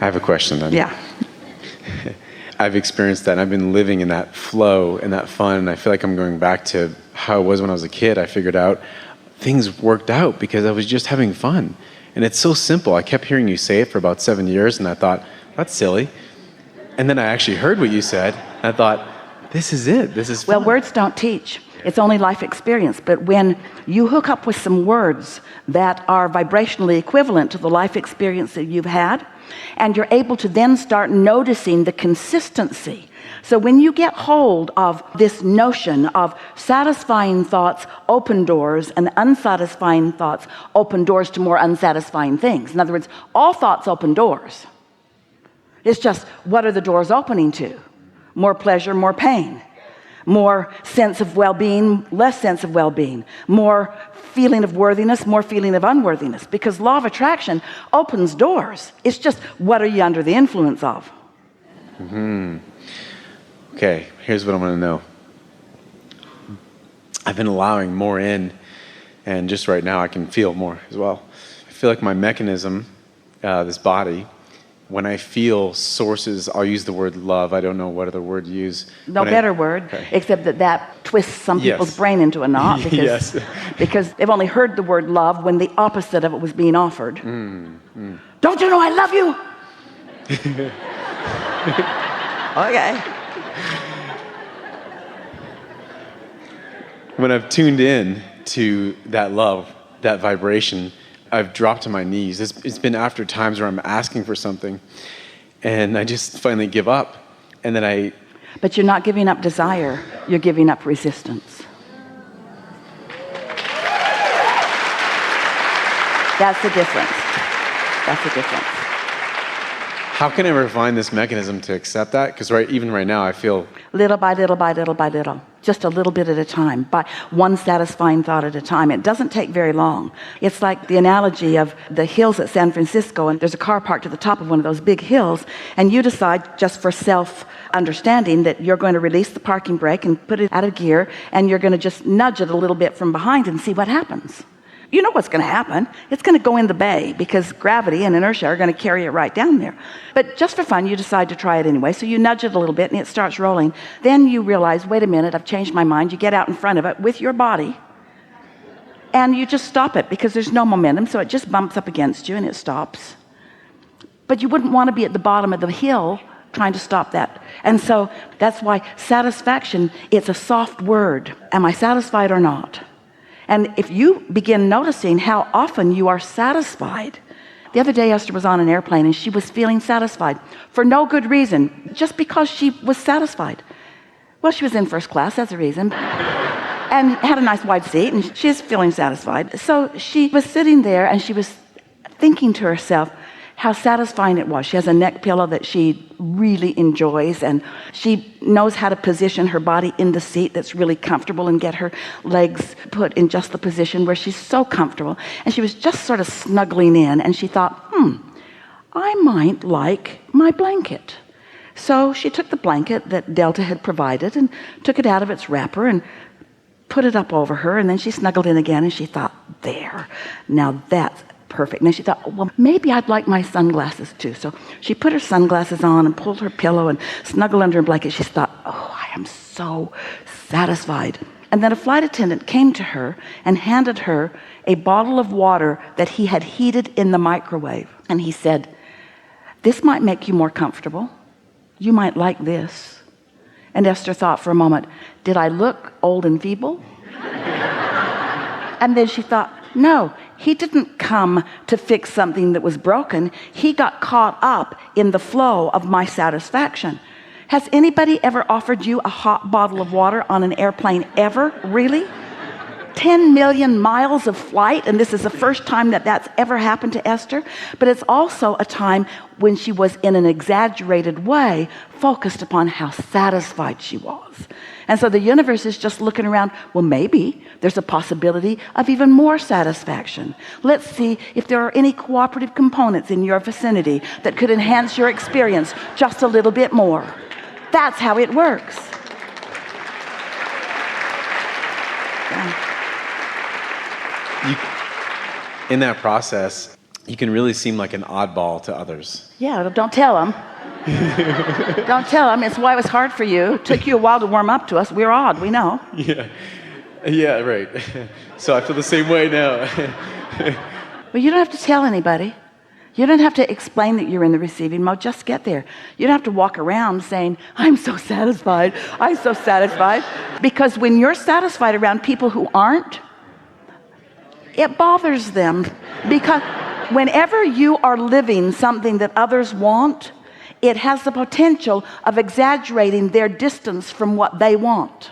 I have a question then. Yeah. I've experienced that, and I've been living in that flow and that fun, and I feel like I'm going back to how it was when I was a kid. I figured out things worked out because I was just having fun. And it's so simple. I kept hearing you say it for about 7 years, and I thought, that's silly. And then I actually heard what you said, and I thought, this is it. This is fun. Well, words don't teach. It's only life experience. But when you hook up with some words that are vibrationally equivalent to the life experience that you've had, and you're able to then start noticing the consistency. So when you get hold of this notion of satisfying thoughts open doors and unsatisfying thoughts open doors to more unsatisfying things. In other words, all thoughts open doors. It's just, what are the doors opening to? More pleasure, more pain. More sense of well-being, less sense of well-being. More feeling of worthiness, more feeling of unworthiness. Because law of attraction opens doors. It's just, what are you under the influence of? Okay, here's what I want to know. I've been allowing more in, and just right now I can feel more as well. I feel like my mechanism, this body, when I feel sources, I'll use the word love. I don't know what other word to use. No better word, okay. Except that twists some people's Yes. brain into a knot because, Yes. because they've only heard the word love when the opposite of it was being offered. Don't you know I love you? Okay. When I've tuned in to that love, that vibration, I've dropped to my knees. It's been after times where I'm asking for something, and I just finally give up. And then But you're not giving up desire. You're giving up resistance. That's the difference. That's the difference. How can I refine this mechanism to accept that? Because even right now, I feel Little by little by little by little, just a little bit at a time, by one satisfying thought at a time. It doesn't take very long. It's like the analogy of the hills at San Francisco, and there's a car parked at the top of one of those big hills, and you decide, just for self-understanding, that you're going to release the parking brake and put it out of gear, and you're going to just nudge it a little bit from behind and see what happens. You know what's going to happen. It's going to go in the bay because gravity and inertia are going to carry it right down there. But just for fun, you decide to try it anyway. So you nudge it a little bit and it starts rolling. Then you realize, wait a minute, I've changed my mind. You get out in front of it with your body and you just stop it because there's no momentum. So it just bumps up against you and it stops. But you wouldn't want to be at the bottom of the hill trying to stop that. And so that's why satisfaction, it's a soft word. Am I satisfied or not? And if you begin noticing how often you are satisfied. The other day, Esther was on an airplane and she was feeling satisfied for no good reason, just because she was satisfied. Well, she was in first class, that's the reason, and had a nice wide seat, and she's feeling satisfied. So she was sitting there and she was thinking to herself how satisfying it was. She has a neck pillow that she really enjoys, and she knows how to position her body in the seat that's really comfortable and get her legs put in just the position where she's so comfortable. And she was just sort of snuggling in, and she thought, I might like my blanket. So she took the blanket that Delta had provided and took it out of its wrapper and put it up over her, and then she snuggled in again, and she thought, there, now that's perfect. And then she thought, well, maybe I'd like my sunglasses too. So she put her sunglasses on and pulled her pillow and snuggled under her blanket. She thought, oh, I am so satisfied. And then a flight attendant came to her and handed her a bottle of water that he had heated in the microwave. And he said, this might make you more comfortable. You might like this. And Esther thought for a moment, did I look old and feeble? And then she thought, no, he didn't come to fix something that was broken. He got caught up in the flow of my satisfaction. Has anybody ever offered you a hot bottle of water on an airplane ever? Really? 10 million miles of flight, and this is the first time that that's ever happened to Esther. But it's also a time when she was, in an exaggerated way, focused upon how satisfied she was. And so the universe is just looking around, well, maybe there's a possibility of even more satisfaction. Let's see if there are any cooperative components in your vicinity that could enhance your experience just a little bit more. That's how it works. Yeah. In that process, you can really seem like an oddball to others. Yeah, don't tell them. Don't tell them. It's why it was hard for you. It took you a while to warm up to us. We're odd, we know. Yeah, right. So I feel the same way now. But you don't have to tell anybody. You don't have to explain that you're in the receiving mode. Just get there. You don't have to walk around saying, I'm so satisfied. I'm so satisfied. Because when you're satisfied around people who aren't, it bothers them. Because whenever you are living something that others want, it has the potential of exaggerating their distance from what they want.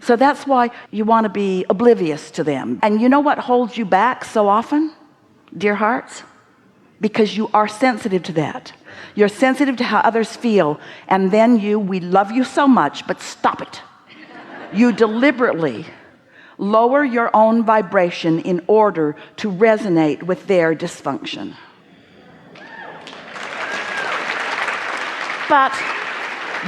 So that's why you want to be oblivious to them. And you know what holds you back so often, dear hearts? Because you are sensitive to that. You're sensitive to how others feel. And then we love you so much, but stop it. You deliberately lower your own vibration in order to resonate with their dysfunction. But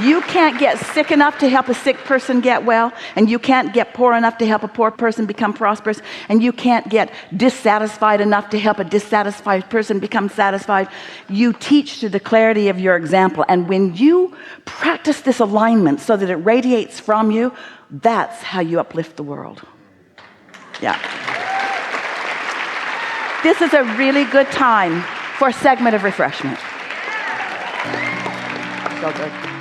you can't get sick enough to help a sick person get well, and you can't get poor enough to help a poor person become prosperous, and you can't get dissatisfied enough to help a dissatisfied person become satisfied. You teach through the clarity of your example, and when you practice this alignment so that it radiates from you, that's how you uplift the world. Yeah. This is a really good time for a segment of refreshment. So good.